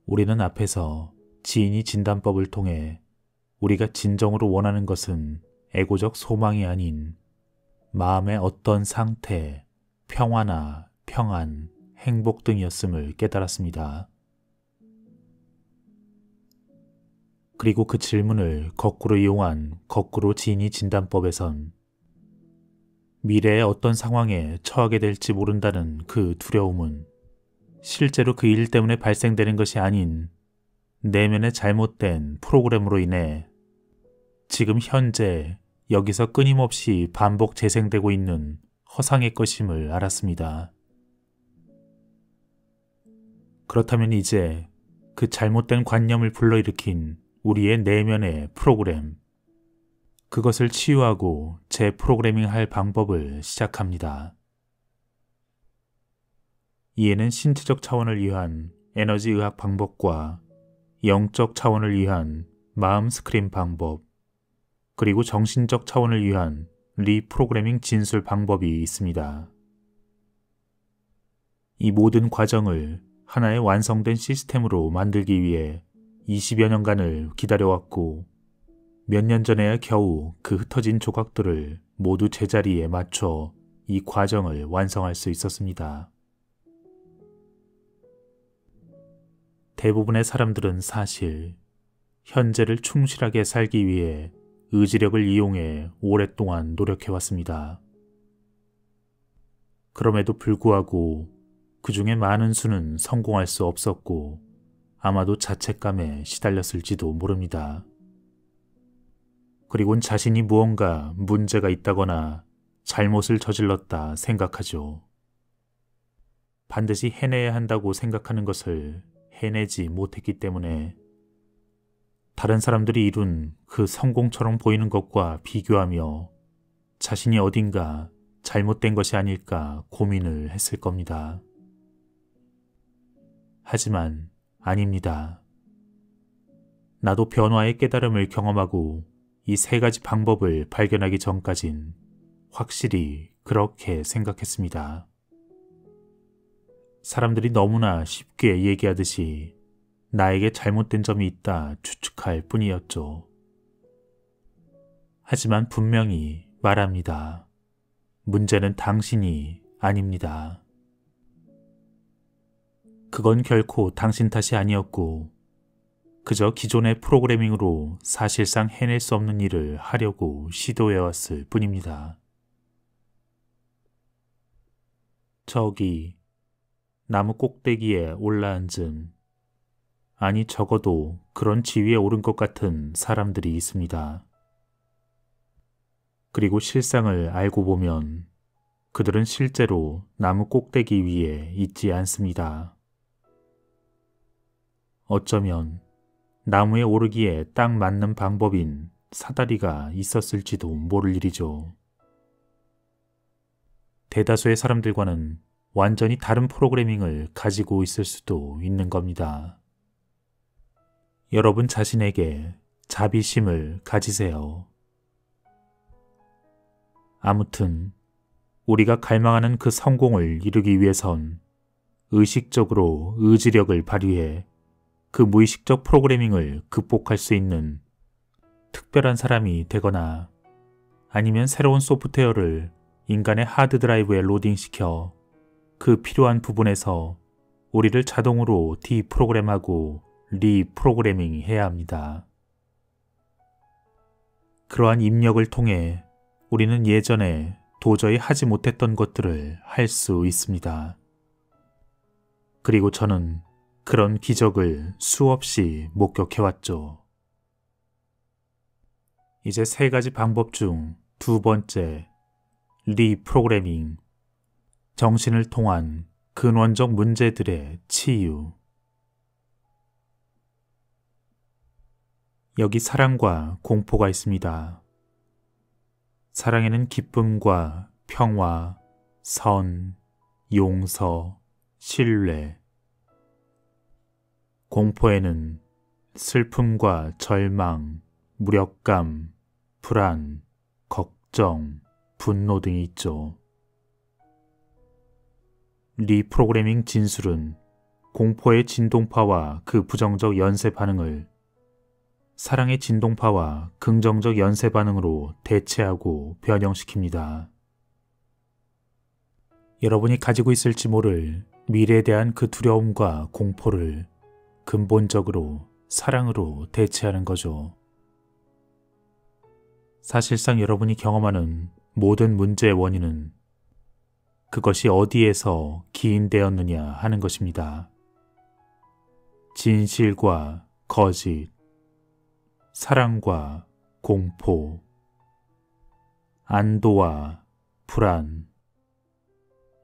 우리는 앞에서 지인이 진단법을 통해 우리가 진정으로 원하는 것은 에고적 소망이 아닌 마음의 어떤 상태, 평화나 평안, 행복 등이었음을 깨달았습니다. 그리고 그 질문을 거꾸로 이용한 거꾸로 지인이 진단법에선 미래의 어떤 상황에 처하게 될지 모른다는 그 두려움은 실제로 그 일 때문에 발생되는 것이 아닌 내면의 잘못된 프로그램으로 인해 지금 현재 여기서 끊임없이 반복 재생되고 있는 허상의 것임을 알았습니다. 그렇다면 이제 그 잘못된 관념을 불러일으킨 우리의 내면의 프로그램, 그것을 치유하고 재프로그래밍할 방법을 시작합니다. 이에는 신체적 차원을 위한 에너지 의학 방법과 영적 차원을 위한 마음 스크린 방법, 그리고 정신적 차원을 위한 리프로그래밍 진술 방법이 있습니다. 이 모든 과정을 하나의 완성된 시스템으로 만들기 위해 20여 년간을 기다려왔고 몇 년 전에야 겨우 그 흩어진 조각들을 모두 제자리에 맞춰 이 과정을 완성할 수 있었습니다. 대부분의 사람들은 사실 현재를 충실하게 살기 위해 의지력을 이용해 오랫동안 노력해왔습니다. 그럼에도 불구하고 그 중에 많은 수는 성공할 수 없었고 아마도 자책감에 시달렸을지도 모릅니다. 그리곤 자신이 무언가 문제가 있다거나 잘못을 저질렀다 생각하죠. 반드시 해내야 한다고 생각하는 것을 해내지 못했기 때문에 다른 사람들이 이룬 그 성공처럼 보이는 것과 비교하며 자신이 어딘가 잘못된 것이 아닐까 고민을 했을 겁니다. 하지만 아닙니다. 나도 변화의 깨달음을 경험하고 이 세 가지 방법을 발견하기 전까진 확실히 그렇게 생각했습니다. 사람들이 너무나 쉽게 얘기하듯이 나에게 잘못된 점이 있다 추측할 뿐이었죠. 하지만 분명히 말합니다. 문제는 당신이 아닙니다. 그건 결코 당신 탓이 아니었고 그저 기존의 프로그래밍으로 사실상 해낼 수 없는 일을 하려고 시도해왔을 뿐입니다. 저기 나무 꼭대기에 올라앉은, 아니 적어도 그런 지위에 오른 것 같은 사람들이 있습니다. 그리고 실상을 알고 보면 그들은 실제로 나무 꼭대기 위에 있지 않습니다. 어쩌면 나무에 오르기에 딱 맞는 방법인 사다리가 있었을지도 모를 일이죠. 대다수의 사람들과는 완전히 다른 프로그래밍을 가지고 있을 수도 있는 겁니다. 여러분 자신에게 자비심을 가지세요. 아무튼 우리가 갈망하는 그 성공을 이루기 위해선 의식적으로 의지력을 발휘해 그 무의식적 프로그래밍을 극복할 수 있는 특별한 사람이 되거나 아니면 새로운 소프트웨어를 인간의 하드드라이브에 로딩시켜 그 필요한 부분에서 우리를 자동으로 디프로그램하고 리프로그래밍 해야 합니다. 그러한 입력을 통해 우리는 예전에 도저히 하지 못했던 것들을 할 수 있습니다. 그리고 저는 그런 기적을 수없이 목격해왔죠. 이제 세 가지 방법 중 두 번째, 리프로그래밍, 정신을 통한 근원적 문제들의 치유. 여기 사랑과 공포가 있습니다. 사랑에는 기쁨과 평화, 선, 용서, 신뢰. 공포에는 슬픔과 절망, 무력감, 불안, 걱정, 분노 등이 있죠. 리프로그래밍 진술은 공포의 진동파와 그 부정적 연쇄 반응을 사랑의 진동파와 긍정적 연쇄 반응으로 대체하고 변형시킵니다. 여러분이 가지고 있을지 모를 미래에 대한 그 두려움과 공포를 근본적으로 사랑으로 대체하는 거죠. 사실상 여러분이 경험하는 모든 문제의 원인은 그것이 어디에서 기인되었느냐 하는 것입니다. 진실과 거짓, 사랑과 공포, 안도와 불안,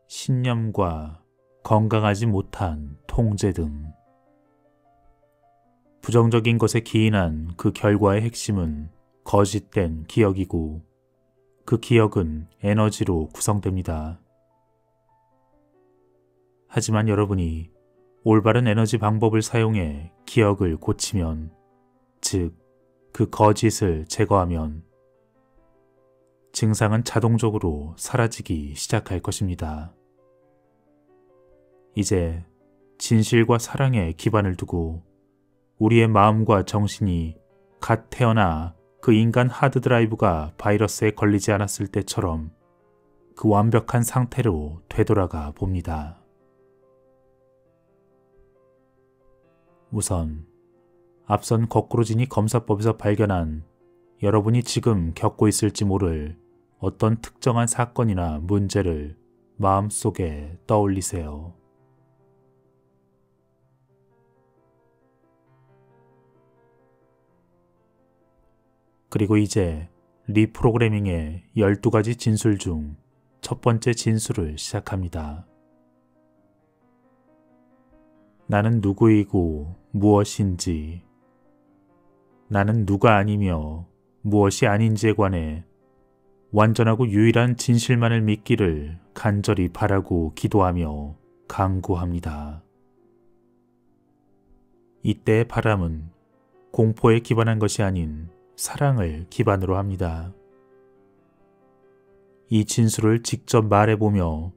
신념과 건강하지 못한 통제 등 부정적인 것에 기인한 그 결과의 핵심은 거짓된 기억이고 그 기억은 에너지로 구성됩니다. 하지만 여러분이 올바른 에너지 방법을 사용해 기억을 고치면, 즉, 그 거짓을 제거하면 증상은 자동적으로 사라지기 시작할 것입니다. 이제 진실과 사랑에 기반을 두고 우리의 마음과 정신이 갓 태어나 그 인간 하드드라이브가 바이러스에 걸리지 않았을 때처럼 그 완벽한 상태로 되돌아가 봅니다. 우선 앞선 거꾸로지니 검사법에서 발견한 여러분이 지금 겪고 있을지 모를 어떤 특정한 사건이나 문제를 마음속에 떠올리세요. 그리고 이제 리프로그래밍의 12가지 진술 중 첫 번째 진술을 시작합니다. 나는 누구이고 무엇인지, 나는 누가 아니며 무엇이 아닌지에 관해 완전하고 유일한 진실만을 믿기를 간절히 바라고 기도하며 간구합니다. 이때의 바람은 공포에 기반한 것이 아닌 사랑을 기반으로 합니다. 이 진술을 직접 말해보며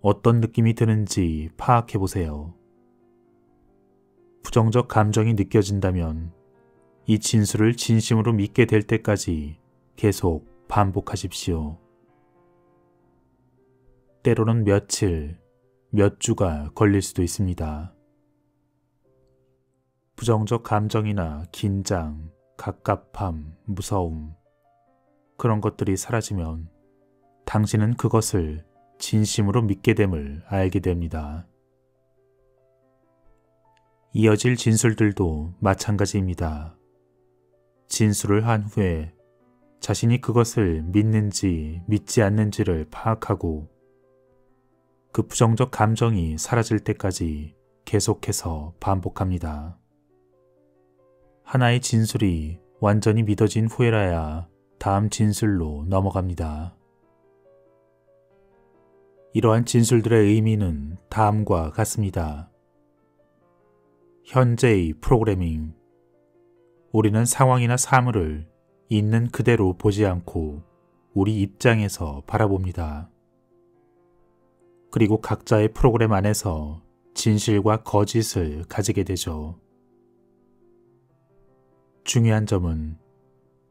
어떤 느낌이 드는지 파악해보세요. 부정적 감정이 느껴진다면 이 진술을 진심으로 믿게 될 때까지 계속 반복하십시오. 때로는 며칠, 몇 주가 걸릴 수도 있습니다. 부정적 감정이나 긴장, 갑갑함, 무서움, 그런 것들이 사라지면 당신은 그것을 진심으로 믿게 됨을 알게 됩니다. 이어질 진술들도 마찬가지입니다. 진술을 한 후에 자신이 그것을 믿는지 믿지 않는지를 파악하고 그 부정적 감정이 사라질 때까지 계속해서 반복합니다. 하나의 진술이 완전히 믿어진 후에라야 다음 진술로 넘어갑니다. 이러한 진술들의 의미는 다음과 같습니다. 현재의 프로그래밍. 우리는 상황이나 사물을 있는 그대로 보지 않고 우리 입장에서 바라봅니다. 그리고 각자의 프로그램 안에서 진실과 거짓을 가지게 되죠. 중요한 점은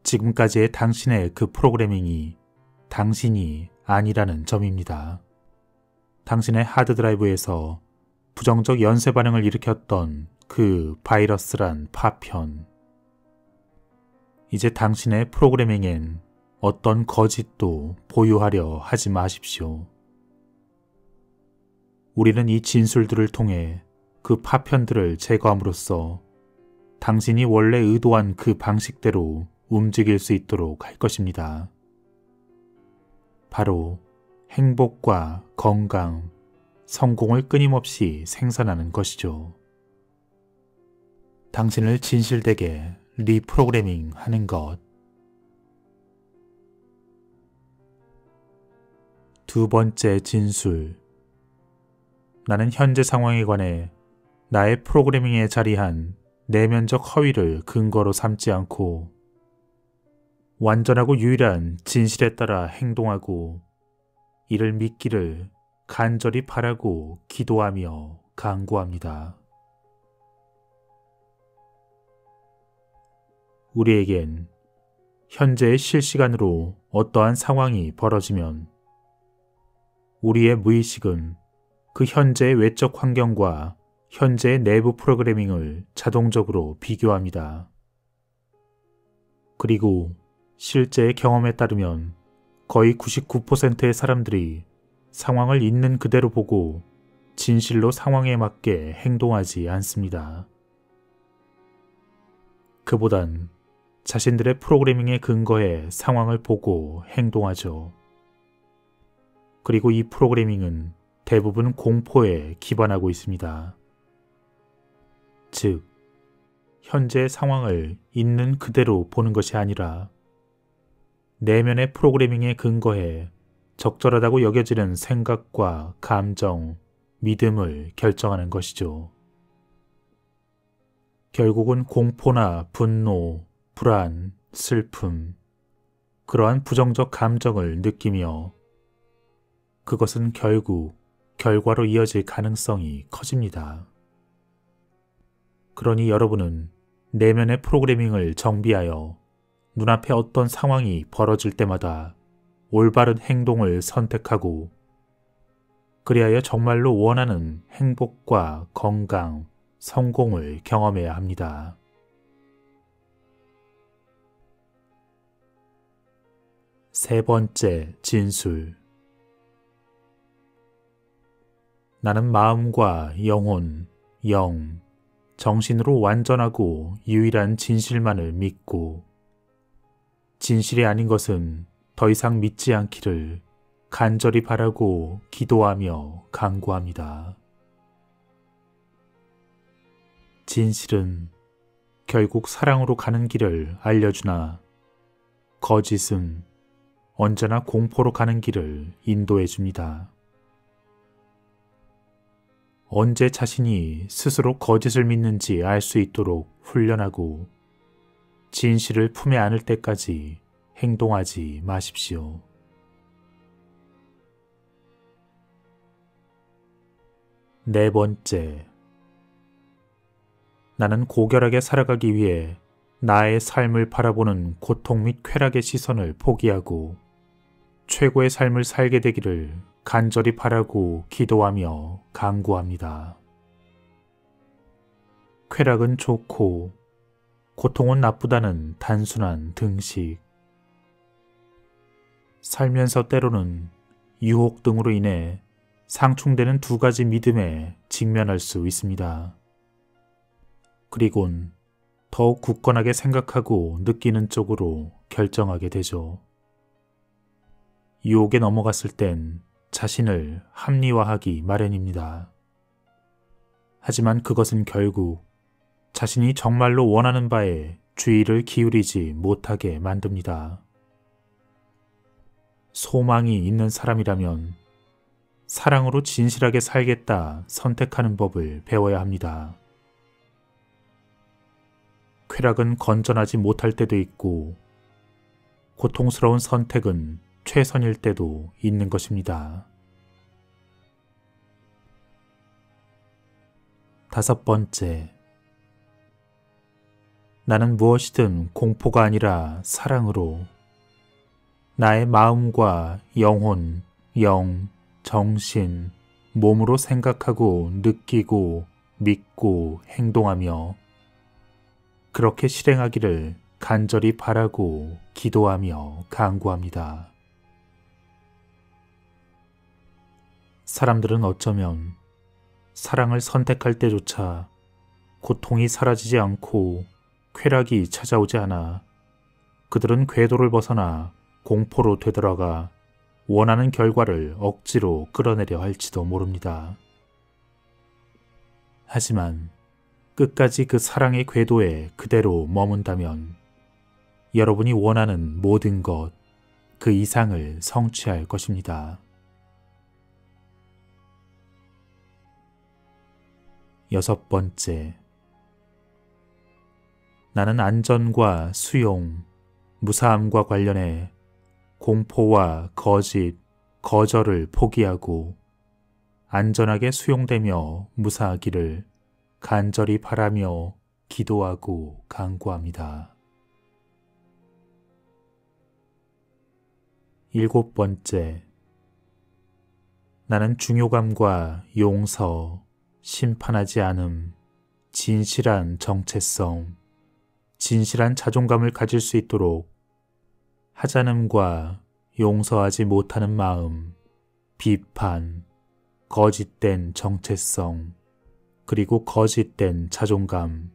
지금까지의 당신의 그 프로그래밍이 당신이 아니라는 점입니다. 당신의 하드드라이브에서 부정적 연쇄 반응을 일으켰던 그 바이러스란 파편. 이제 당신의 프로그래밍엔 어떤 거짓도 보유하려 하지 마십시오. 우리는 이 진술들을 통해 그 파편들을 제거함으로써 당신이 원래 의도한 그 방식대로 움직일 수 있도록 할 것입니다. 바로 행복과 건강, 성공을 끊임없이 생산하는 것이죠. 당신을 진실되게 리프로그래밍 하는 것. 두 번째 진술. 나는 현재 상황에 관해 나의 프로그래밍에 자리한 내면적 허위를 근거로 삼지 않고 완전하고 유일한 진실에 따라 행동하고 이를 믿기를 간절히 바라고 기도하며 간구합니다. 우리에겐 현재의 실시간으로 어떠한 상황이 벌어지면 우리의 무의식은 그 현재의 외적 환경과 현재의 내부 프로그래밍을 자동적으로 비교합니다. 그리고 실제의 경험에 따르면 거의 99%의 사람들이 상황을 있는 그대로 보고 진실로 상황에 맞게 행동하지 않습니다. 그보단 자신들의 프로그래밍에 근거해 상황을 보고 행동하죠. 그리고 이 프로그래밍은 대부분 공포에 기반하고 있습니다. 즉, 현재의 상황을 있는 그대로 보는 것이 아니라 내면의 프로그래밍에 근거해 적절하다고 여겨지는 생각과 감정, 믿음을 결정하는 것이죠. 결국은 공포나 분노, 불안, 슬픔, 그러한 부정적 감정을 느끼며 그것은 결국 결과로 이어질 가능성이 커집니다. 그러니 여러분은 내면의 프로그래밍을 정비하여 눈앞에 어떤 상황이 벌어질 때마다 올바른 행동을 선택하고 그리하여 정말로 원하는 행복과 건강, 성공을 경험해야 합니다. 세 번째 진술. 나는 마음과 영혼, 영, 정신으로 완전하고 유일한 진실만을 믿고 진실이 아닌 것은 더 이상 믿지 않기를 간절히 바라고 기도하며 간구합니다. 진실은 결국 사랑으로 가는 길을 알려주나 거짓은 언제나 공포로 가는 길을 인도해 줍니다. 언제 자신이 스스로 거짓을 믿는지 알 수 있도록 훈련하고 진실을 품에 안을 때까지 행동하지 마십시오. 네 번째, 나는 고결하게 살아가기 위해 나의 삶을 바라보는 고통 및 쾌락의 시선을 포기하고 최고의 삶을 살게 되기를 간절히 바라고 기도하며 간구합니다. 쾌락은 좋고 고통은 나쁘다는 단순한 등식. 살면서 때로는 유혹 등으로 인해 상충되는 두 가지 믿음에 직면할 수 있습니다. 그리곤 더욱 굳건하게 생각하고 느끼는 쪽으로 결정하게 되죠. 유혹에 넘어갔을 땐 자신을 합리화하기 마련입니다. 하지만 그것은 결국 자신이 정말로 원하는 바에 주의를 기울이지 못하게 만듭니다. 소망이 있는 사람이라면 사랑으로 진실하게 살겠다 선택하는 법을 배워야 합니다. 쾌락은 건전하지 못할 때도 있고 고통스러운 선택은 최선일 때도 있는 것입니다. 다섯 번째, 나는 무엇이든 공포가 아니라 사랑으로 나의 마음과 영혼, 영, 정신, 몸으로 생각하고 느끼고 믿고 행동하며 그렇게 실행하기를 간절히 바라고 기도하며 간구합니다. 사람들은 어쩌면 사랑을 선택할 때조차 고통이 사라지지 않고 쾌락이 찾아오지 않아 그들은 궤도를 벗어나 공포로 되돌아가 원하는 결과를 억지로 끌어내려 할지도 모릅니다. 하지만 끝까지 그 사랑의 궤도에 그대로 머문다면 여러분이 원하는 모든 것, 그 이상을 성취할 것입니다. 여섯 번째, 나는 안전과 수용, 무사함과 관련해 공포와 거짓, 거절을 포기하고 안전하게 수용되며 무사하기를 간절히 바라며 기도하고 간구합니다. 7번째, 나는 중요감과 용서, 심판하지 않음, 진실한 정체성, 진실한 자존감을 가질 수 있도록 하자는과 용서하지 못하는 마음, 비판, 거짓된 정체성, 그리고 거짓된 자존감,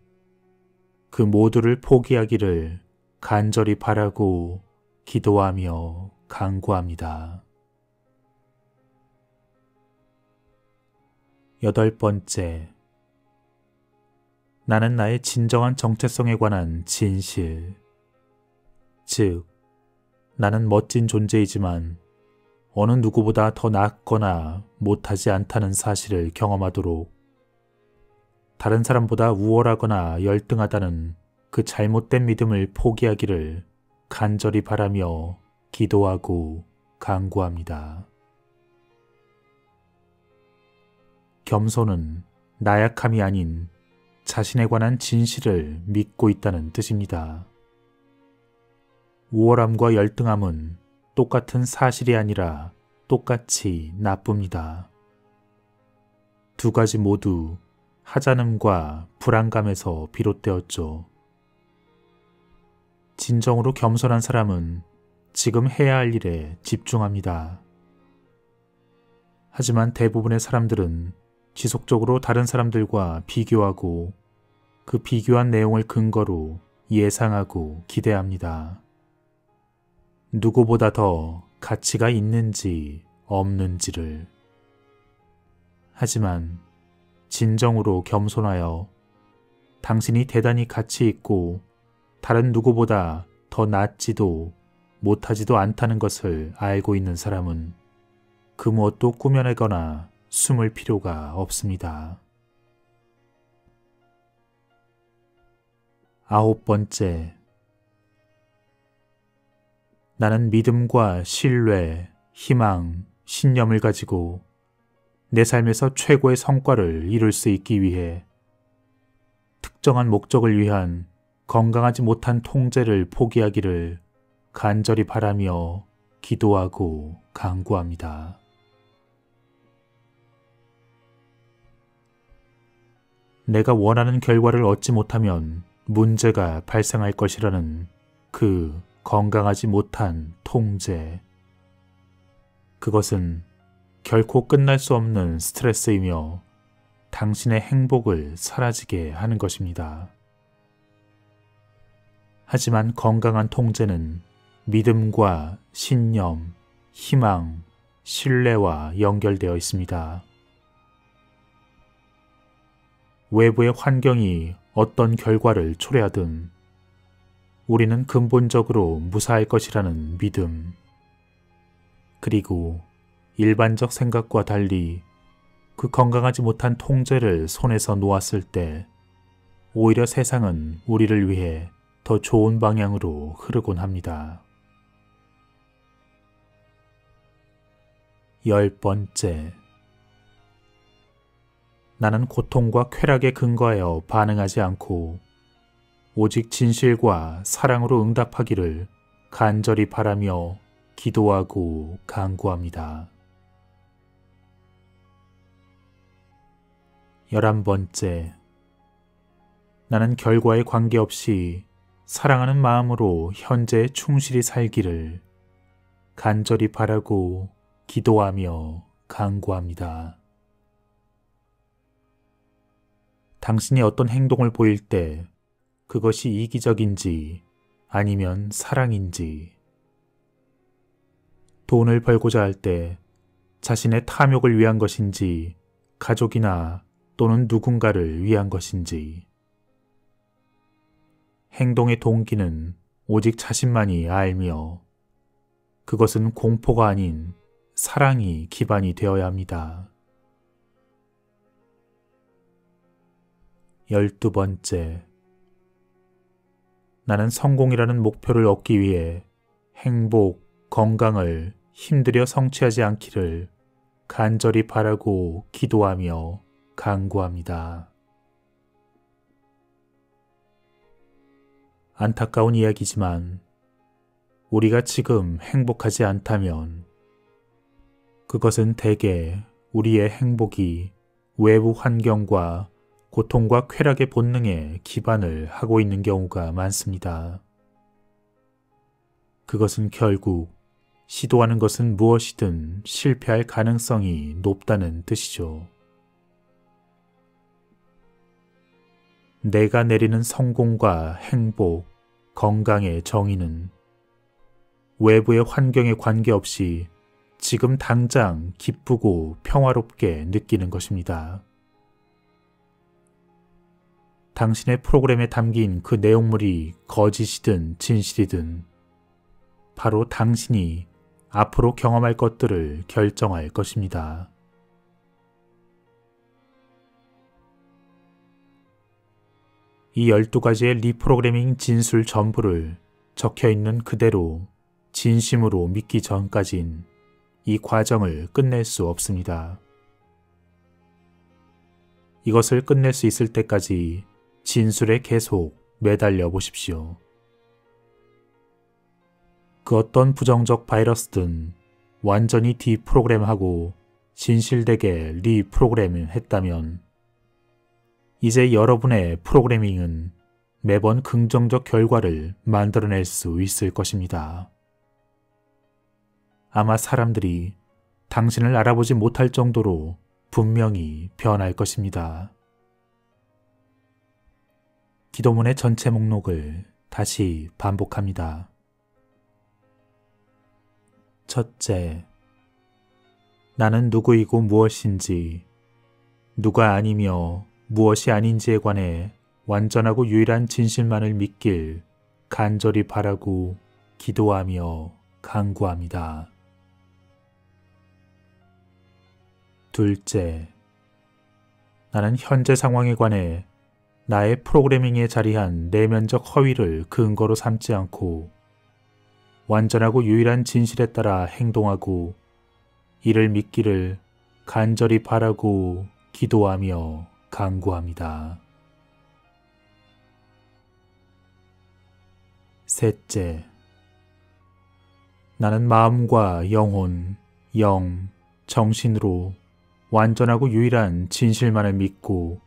그 모두를 포기하기를 간절히 바라고 기도하며 간구합니다. 8번째, 나는 나의 진정한 정체성에 관한 진실, 즉, 나는 멋진 존재이지만 어느 누구보다 더 낫거나 못하지 않다는 사실을 경험하도록 다른 사람보다 우월하거나 열등하다는 그 잘못된 믿음을 포기하기를 간절히 바라며 기도하고 간구합니다. 겸손은 나약함이 아닌 자신에 관한 진실을 믿고 있다는 뜻입니다. 우월함과 열등함은 똑같은 사실이 아니라 똑같이 나쁩니다. 두 가지 모두 하자는과 불안감에서 비롯되었죠. 진정으로 겸손한 사람은 지금 해야 할 일에 집중합니다. 하지만 대부분의 사람들은 지속적으로 다른 사람들과 비교하고 그 비교한 내용을 근거로 예상하고 기대합니다. 누구보다 더 가치가 있는지 없는지를. 하지만 진정으로 겸손하여 당신이 대단히 가치 있고 다른 누구보다 더 낫지도 못하지도 않다는 것을 알고 있는 사람은 그 무엇도 꾸며내거나 숨을 필요가 없습니다. 9번째, 나는 믿음과 신뢰, 희망, 신념을 가지고 내 삶에서 최고의 성과를 이룰 수 있기 위해 특정한 목적을 위한 건강하지 못한 통제를 포기하기를 간절히 바라며 기도하고 간구합니다. 내가 원하는 결과를 얻지 못하면 문제가 발생할 것이라는 그 건강하지 못한 통제. 그것은 결코 끝날 수 없는 스트레스이며 당신의 행복을 사라지게 하는 것입니다. 하지만 건강한 통제는 믿음과 신념, 희망, 신뢰와 연결되어 있습니다. 외부의 환경이 어떤 결과를 초래하든 우리는 근본적으로 무사할 것이라는 믿음, 그리고 일반적 생각과 달리 그 건강하지 못한 통제를 손에서 놓았을 때 오히려 세상은 우리를 위해 더 좋은 방향으로 흐르곤 합니다. 10번째, 나는 고통과 쾌락에 근거하여 반응하지 않고 오직 진실과 사랑으로 응답하기를 간절히 바라며 기도하고 간구합니다. 11번째, 나는 결과에 관계없이 사랑하는 마음으로 현재에 충실히 살기를 간절히 바라고 기도하며 간구합니다. 당신이 어떤 행동을 보일 때 그것이 이기적인지 아니면 사랑인지, 돈을 벌고자 할 때 자신의 탐욕을 위한 것인지 가족이나 또는 누군가를 위한 것인지, 행동의 동기는 오직 자신만이 알며 그것은 공포가 아닌 사랑이 기반이 되어야 합니다. 12번째, 나는 성공이라는 목표를 얻기 위해 행복, 건강을 힘들여 성취하지 않기를 간절히 바라고 기도하며 간구합니다. 안타까운 이야기지만 우리가 지금 행복하지 않다면 그것은 대개 우리의 행복이 외부 환경과 고통과 쾌락의 본능에 기반을 하고 있는 경우가 많습니다. 그것은 결국 시도하는 것은 무엇이든 실패할 가능성이 높다는 뜻이죠. 내가 내리는 성공과 행복, 건강의 정의는 외부의 환경에 관계없이 지금 당장 기쁘고 평화롭게 느끼는 것입니다. 당신의 프로그램에 담긴 그 내용물이 거짓이든 진실이든 바로 당신이 앞으로 경험할 것들을 결정할 것입니다. 이 12가지의 리프로그래밍 진술 전부를 적혀있는 그대로 진심으로 믿기 전까진 이 과정을 끝낼 수 없습니다. 이것을 끝낼 수 있을 때까지 진술에 계속 매달려 보십시오. 그 어떤 부정적 바이러스든 완전히 디프로그램하고 진실되게 리프로그래밍했다면 이제 여러분의 프로그래밍은 매번 긍정적 결과를 만들어낼 수 있을 것입니다. 아마 사람들이 당신을 알아보지 못할 정도로 분명히 변할 것입니다. 기도문의 전체 목록을 다시 반복합니다. 첫째, 나는 누구이고 무엇인지, 누가 아니며 무엇이 아닌지에 관해 완전하고 유일한 진실만을 믿길 간절히 바라고 기도하며 간구합니다. 둘째, 나는 현재 상황에 관해 나의 프로그래밍에 자리한 내면적 허위를 근거로 삼지 않고 완전하고 유일한 진실에 따라 행동하고 이를 믿기를 간절히 바라고 기도하며 간구합니다. 셋째, 나는 마음과 영혼, 영, 정신으로 완전하고 유일한 진실만을 믿고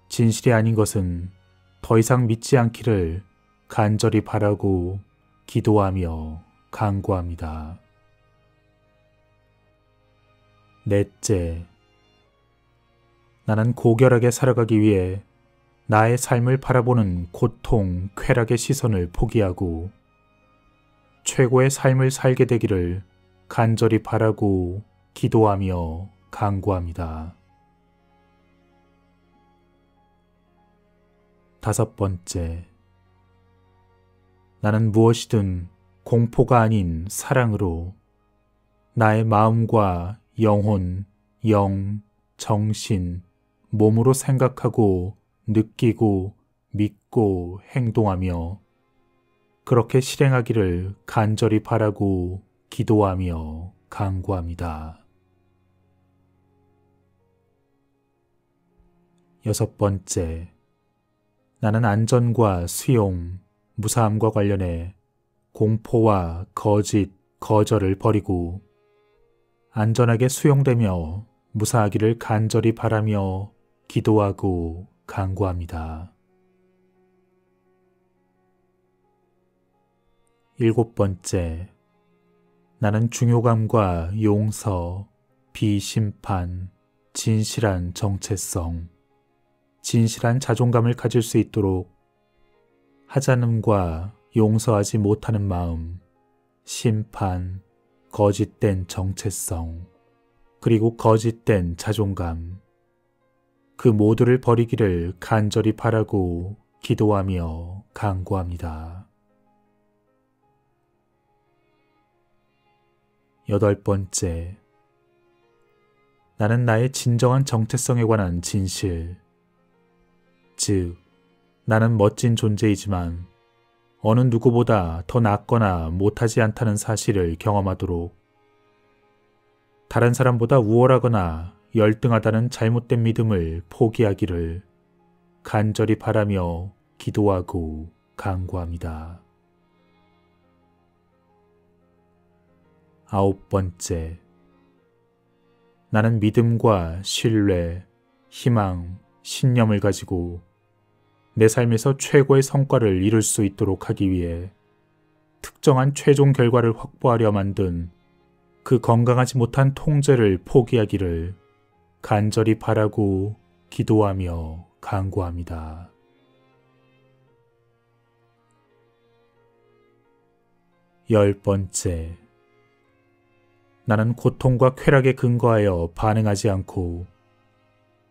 진실이 아닌 것은 더 이상 믿지 않기를 간절히 바라고 기도하며 간구합니다. 넷째, 나는 고결하게 살아가기 위해 나의 삶을 바라보는 고통, 쾌락의 시선을 포기하고 최고의 삶을 살게 되기를 간절히 바라고 기도하며 간구합니다. 다섯 번째, 나는 무엇이든 공포가 아닌 사랑으로 나의 마음과 영혼, 영, 정신, 몸으로 생각하고 느끼고 믿고 행동하며 그렇게 실행하기를 간절히 바라고 기도하며 간구합니다. 여섯 번째, 나는 안전과 수용, 무사함과 관련해 공포와 거짓, 거절을 버리고 안전하게 수용되며 무사하기를 간절히 바라며 기도하고 간구합니다. 일곱 번째, 나는 중요감과 용서, 비심판, 진실한 정체성, 진실한 자존감을 가질 수 있도록 하찮음과 용서하지 못하는 마음, 심판, 거짓된 정체성, 그리고 거짓된 자존감, 그 모두를 버리기를 간절히 바라고 기도하며 간구합니다. 여덟 번째, 나는 나의 진정한 정체성에 관한 진실, 즉, 나는 멋진 존재이지만 어느 누구보다 더 낫거나 못하지 않다는 사실을 경험하도록 다른 사람보다 우월하거나 열등하다는 잘못된 믿음을 포기하기를 간절히 바라며 기도하고 간구합니다. 9번째, 나는 믿음과 신뢰, 희망, 신념을 가지고 내 삶에서 최고의 성과를 이룰 수 있도록 하기 위해 특정한 최종 결과를 확보하려 만든 그 건강하지 못한 통제를 포기하기를 간절히 바라고 기도하며 간구합니다. 10번째, 나는 고통과 쾌락에 근거하여 반응하지 않고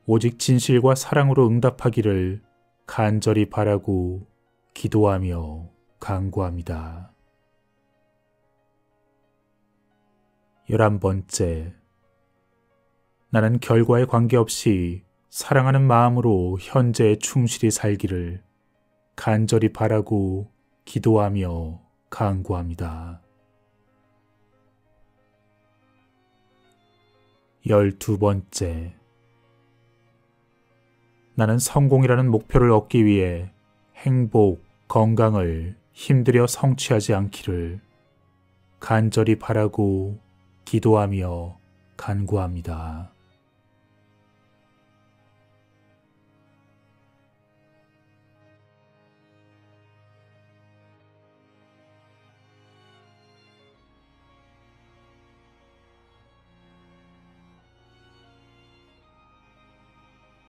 오직 진실과 사랑으로 응답하기를 간절히 바라고 기도하며 간구합니다. 11번째, 나는 결과에 관계없이 사랑하는 마음으로 현재에 충실히 살기를 간절히 바라고 기도하며 간구합니다. 12번째, 나는 성공이라는 목표를 얻기 위해 행복, 건강을 힘들여 성취하지 않기를 간절히 바라고 기도하며 간구합니다.